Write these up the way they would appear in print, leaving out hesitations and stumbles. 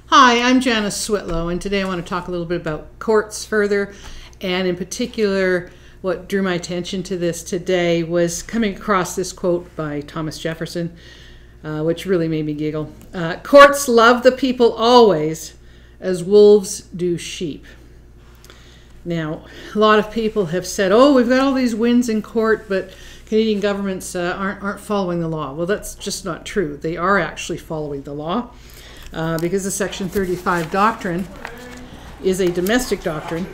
Hi, I'm Janice Switlo, and today I want to talk a little bit about courts further, and in particular, what drew my attention to this today was coming across this quote by Thomas Jefferson, which really made me giggle. Courts love the people always, as wolves do sheep. Now, a lot of people have said, oh, we've got all these wins in court, but Canadian governments aren't following the law. Well, that's just not true. They are actually following the law. Because the Section 35 doctrine is a domestic doctrine.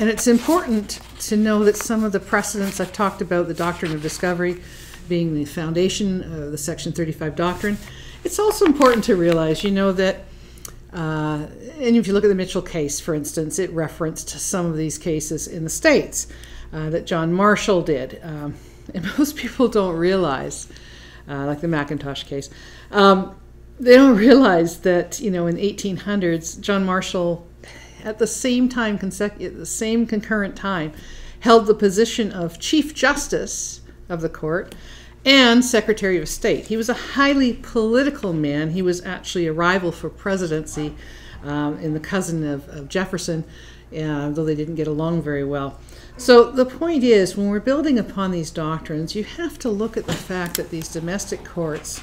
And it's important to know that some of the precedents I've talked about, the doctrine of discovery being the foundation of the Section 35 doctrine, it's also important to realize, that, and if you look at the Mitchell case, for instance, it referenced some of these cases in the States that John Marshall did. And most people don't realize, like the McIntosh case, they don't realize that, in the 1800s, John Marshall, at the same time, the same concurrent time, held the position of Chief Justice of the court and Secretary of State. He was a highly political man. He was actually a rival for presidency and the cousin of Jefferson, though they didn't get along very well. So the point is, when we're building upon these doctrines, you have to look at the fact that these domestic courts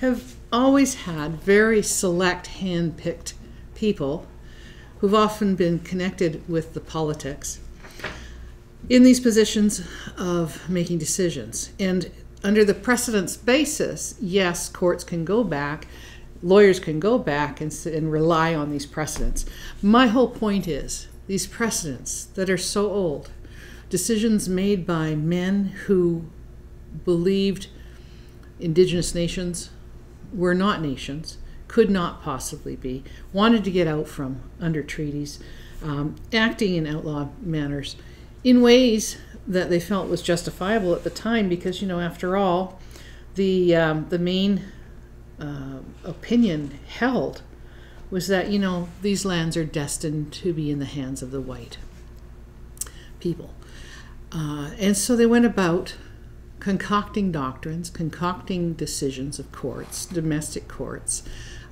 have always had very select, hand-picked people who've often been connected with the politics in these positions of making decisions. And under the precedence basis, yes, courts can go back, lawyers can go back and rely on these precedents. My whole point is, these precedents that are so old, decisions made by men who believed Indigenous nations were not nations, could not possibly be, wanted to get out from under treaties, acting in outlaw manners in ways that they felt was justifiable at the time because, after all, the main opinion held was that, these lands are destined to be in the hands of the white people. And so they went about concocting doctrines, concocting decisions of courts, domestic courts,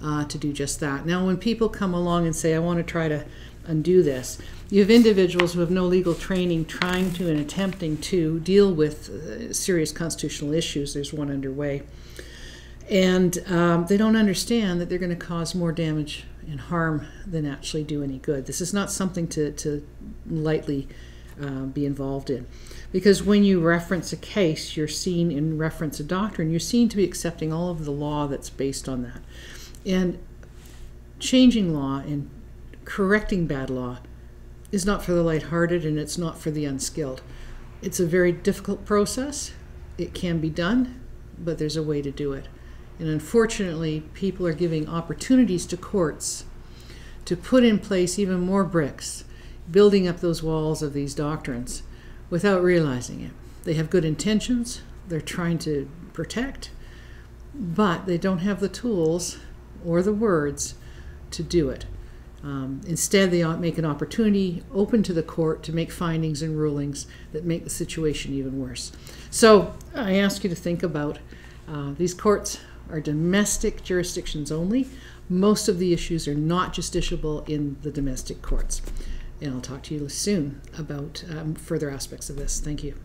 to do just that. Now, when people come along and say, I want to try to undo this, you have individuals who have no legal training trying to and attempting to deal with serious constitutional issues. There's one underway. And they don't understand that they're going to cause more damage and harm than actually do any good. This is not something to lightly be involved in. Because when you reference a case, you're seen in reference a doctrine, you're seen to be accepting all of the law that's based on that. And changing law and correcting bad law is not for the lighthearted and it's not for the unskilled. It's a very difficult process. It can be done, but there's a way to do it. And unfortunately, people are giving opportunities to courts to put in place even more bricks, building up those walls of these doctrines without realizing it. They have good intentions, they're trying to protect, but they don't have the tools or the words to do it. Instead, they make an opportunity open to the court to make findings and rulings that make the situation even worse. So I ask you to think about these courts are domestic jurisdictions only. Most of the issues are not justiciable in the domestic courts. And I'll talk to you soon about further aspects of this. Thank you.